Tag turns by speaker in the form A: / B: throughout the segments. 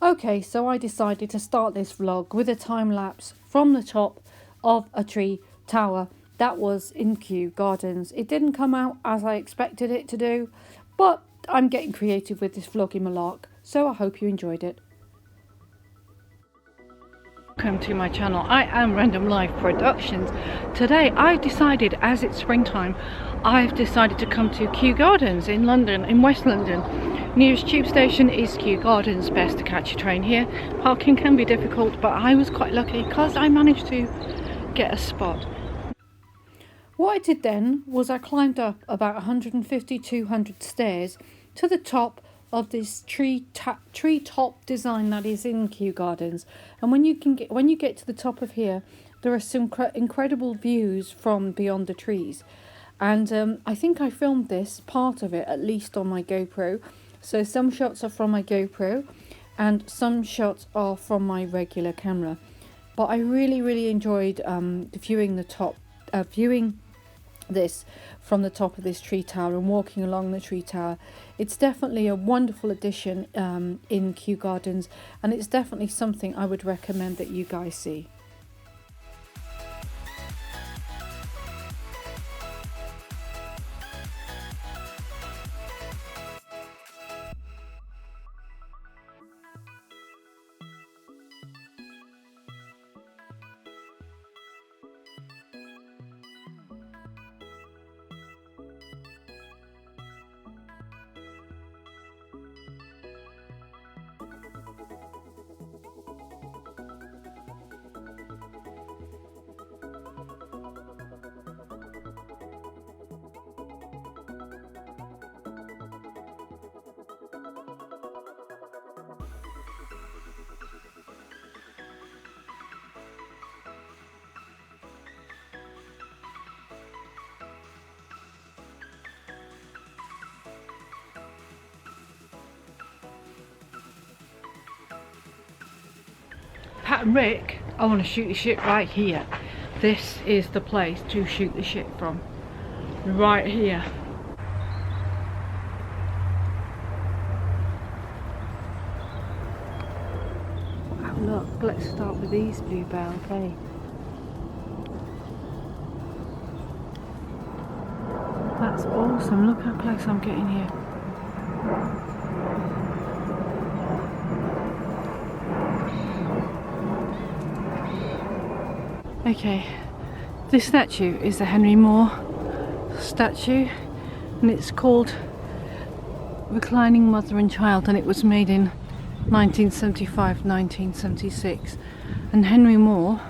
A: Okay, so I decided to start this vlog with a time lapse from the top of a tree tower that was in Kew Gardens. It didn't come out as I expected it to do, but I'm getting creative with this vloggy malark, so I hope you enjoyed it. Welcome to my channel. I am Random Life Productions. Today I decided, as it's springtime, I've decided to come to Kew Gardens in London, in West London. Nearest tube station is Kew Gardens. Best to catch a train here. Parking can be difficult, but I was quite lucky because I managed to get a spot. What I did then was I climbed up about 150-200 stairs to the top of this tree top design that is in Kew Gardens. And when you get to the top of here, there are some incredible views from beyond the trees. And I think I filmed this part of it at least on my GoPro. So some shots are from my GoPro and some shots are from my regular camera. But I really enjoyed viewing this from the top of this tree tower and walking along the tree tower. It's definitely a wonderful addition in Kew Gardens, and it's definitely something I would recommend that you guys see. Pat and Rick, I want to shoot the shit right here. This is the place to shoot the shit from. Right here. Oh, look, let's start with these bluebells, hey. That's awesome, look how close I'm getting here. Okay, this statue is the Henry Moore statue, and it's called Reclining Mother and Child, and it was made in 1975-1976. And Henry Moore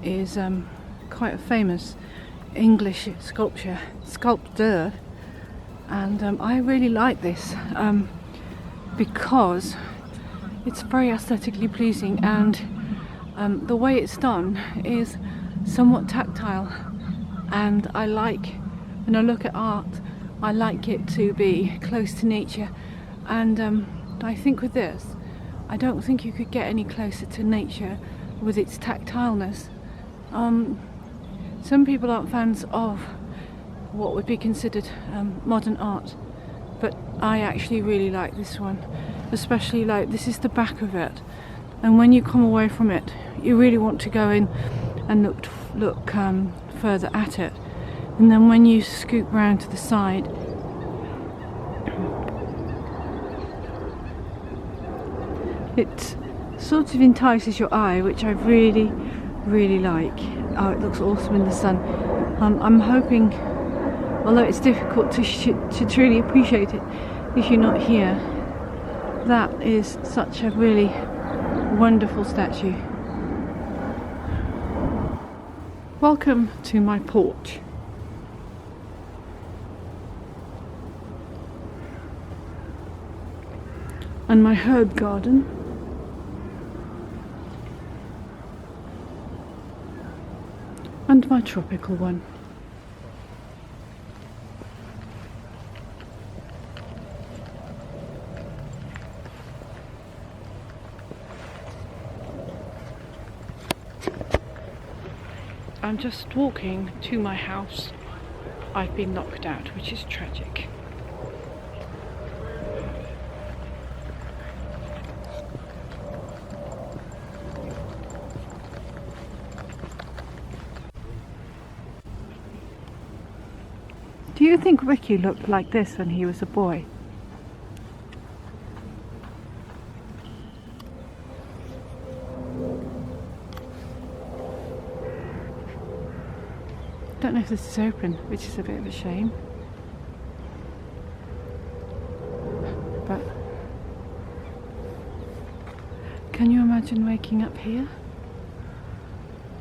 A: is quite a famous English sculptor, and I really like this because it's very aesthetically pleasing, and the way it's done is somewhat tactile, and I like, when I look at art, I like it to be close to nature, and I think with this, I don't think you could get any closer to nature with its tactileness. Some people aren't fans of what would be considered modern art, but I actually really like this one, especially like this is the back of it. And when you come away from it, you really want to go in and look further at it. And then when you scoop round to the side, it sort of entices your eye, which I really like. Oh, it looks awesome in the sun. I'm hoping, although it's difficult to truly appreciate it if you're not here, that is such a really wonderful statue. Welcome to my porch. And my herb garden. And my tropical one. I'm just walking to my house. I've been knocked out, which is tragic. you think Ricky looked like this when he was a boy? I don't know if this is open, which is a bit of a shame. But can you imagine waking up here?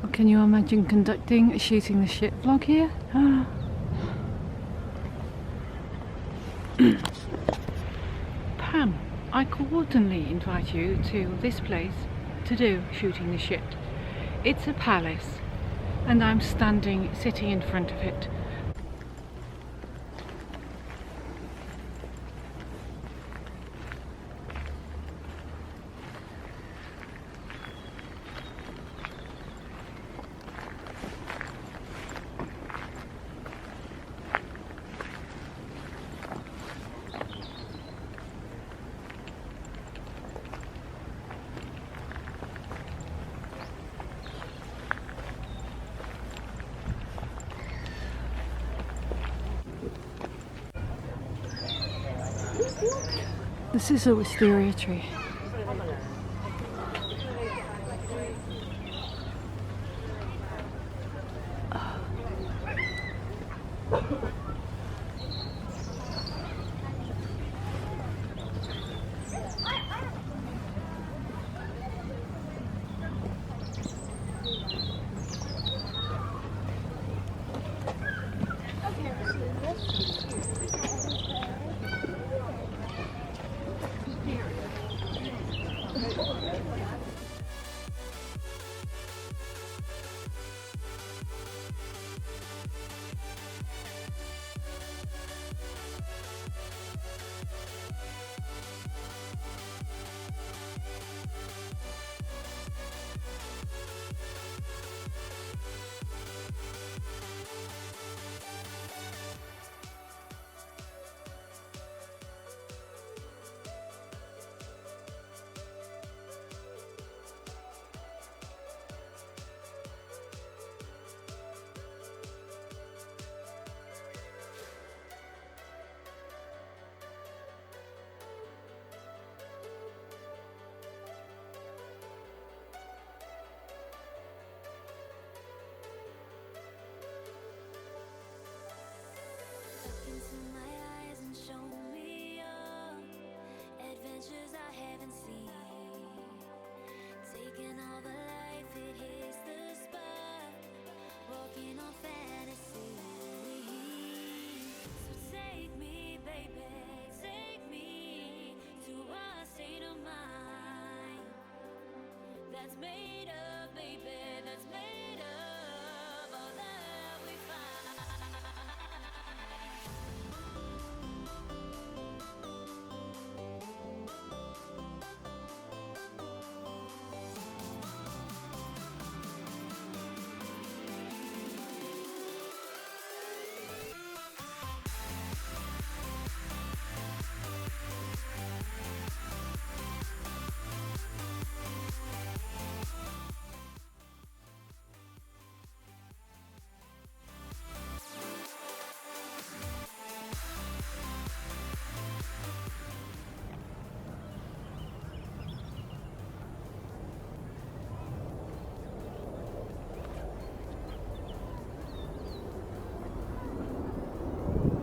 A: Or can you imagine conducting a shooting the shit vlog here? Pam, I cordially invite you to this place to do shooting the shit. It's a palace and I'm sitting in front of it. This is a wisteria tree.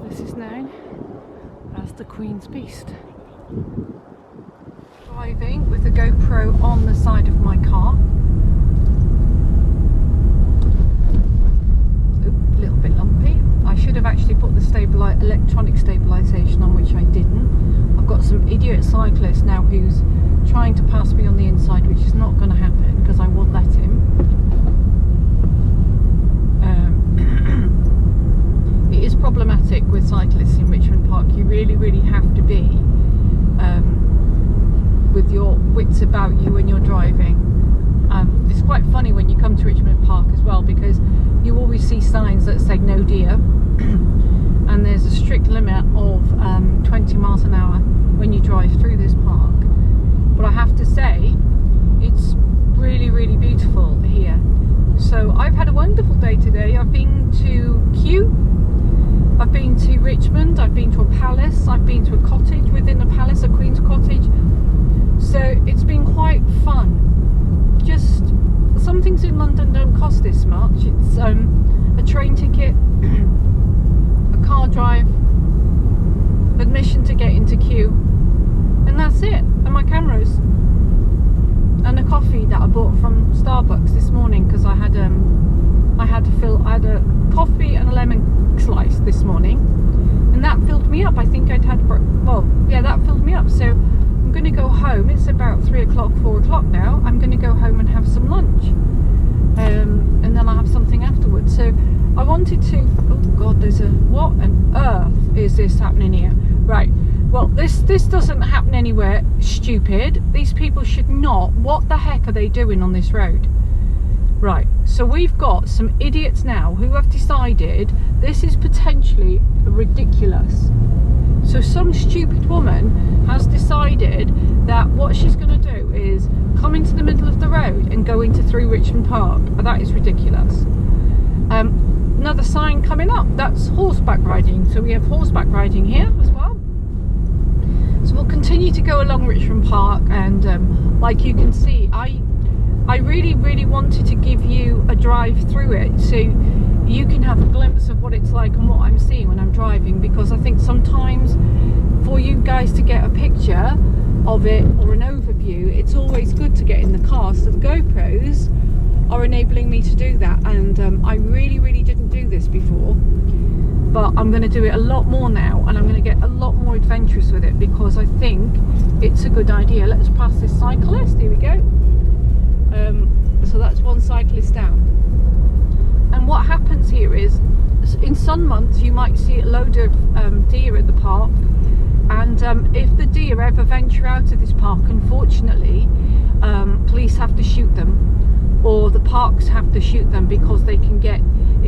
A: This is known as the Queen's Beast. Driving with a GoPro on the side of my car. Oop, a little bit lumpy. I should have actually put the electronic stabilisation on, which I didn't. I've got some idiot cyclist now who's trying to pass me on the inside, which is not going to happen because I won't let him. It is problematic with cyclists in Richmond Park. You really have to be with your wits about you when you're driving. It's quite funny when you come to Richmond Park as well, because you always see signs that say no deer and there's a strict limit of 20 miles an hour when you drive through this park. But I have to say, it's really beautiful here. So I've had a wonderful day today. I've been to Kew, I've been been to Richmond, I've been to a palace, I've been to a cottage within a palace, a Queen's cottage. So it's been quite fun. Just some things in London don't cost this much. It's a train ticket, a car drive, admission to get into Kew, and that's it. And my cameras and a coffee that I bought from Starbucks this morning because I had a coffee and a lemon slice this morning, and that filled me up. I think that filled me up. So I'm going to go home. It's about 3 o'clock, 4 o'clock now. I'm going to go home and have some lunch, and then I'll have something afterwards. So I wanted to, oh God, what on earth is this happening here? Right, well, this doesn't happen anywhere, stupid. These people should not, what the heck are they doing on this road? Right, so we've got some idiots now who have decided this is potentially ridiculous. So some stupid woman has decided that what she's going to do is come into the middle of the road and go into through Richmond Park. That is ridiculous. Another sign coming up, that's horseback riding. So we have horseback riding here as well. So we'll continue to go along Richmond Park, and like you can see, I really wanted to give you a drive through it so you can have a glimpse of what it's like and what I'm seeing when I'm driving, because I think sometimes for you guys to get a picture of it or an overview, it's always good to get in the car. So the GoPros are enabling me to do that, and I really didn't do this before, but I'm going to do it a lot more now, and I'm going to get a lot more adventurous with it because I think it's a good idea. Let's pass this cyclist. Here we go. So that's one cyclist down, and what happens here is in sun months you might see a load of deer at the park, and if the deer ever venture out of this park, unfortunately police have to shoot them, or the parks have to shoot them, because it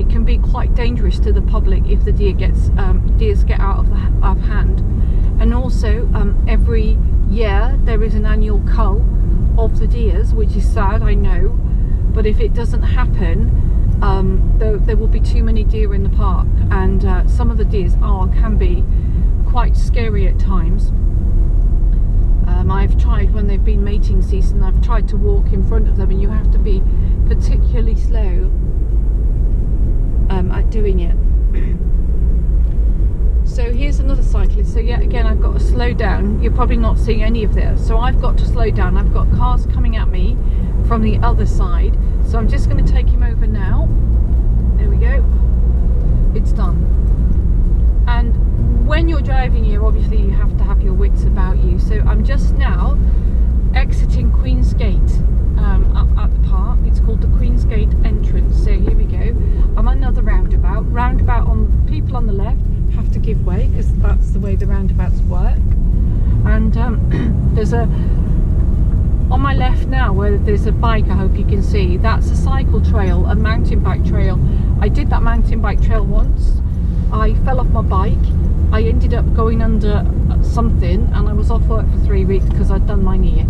A: can be quite dangerous to the public if the deers get out of hand. And also every year there is an annual cull of the deers, which is sad, I know, but if it doesn't happen, there will be too many deer in the park, and some of the deers can be quite scary at times. I've tried, when they've been mating season, I've tried to walk in front of them, and you have to be particularly slow at doing it. So here's another cyclist. So yet again, I've got to slow down. You're probably not seeing any of this, so I've got to slow down. I've got cars coming at me from the other side, so I'm just going to take him over now. There we go. It's done. And when you're driving here, obviously you have to have your wits about you. So I'm just now exiting Queen's Gate at the park. It's called the Queen's Gate entrance. So here we go. I'm on another roundabout. On people on the left have to give way, because that's the way the roundabouts work. And there's on my left now, where there's a bike, I hope you can see, that's a cycle trail, a mountain bike trail. I did that mountain bike trail once. I fell off my bike. I ended up going under something, and I was off work for 3 weeks because I'd done my knee.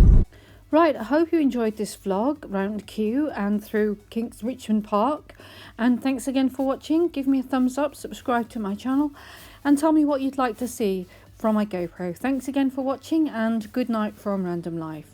A: Right, I hope you enjoyed this vlog around Kew and through Richmond Park. And thanks again for watching. Give me a thumbs up, subscribe to my channel, and tell me what you'd like to see from my GoPro. Thanks again for watching, and good night from Random Life.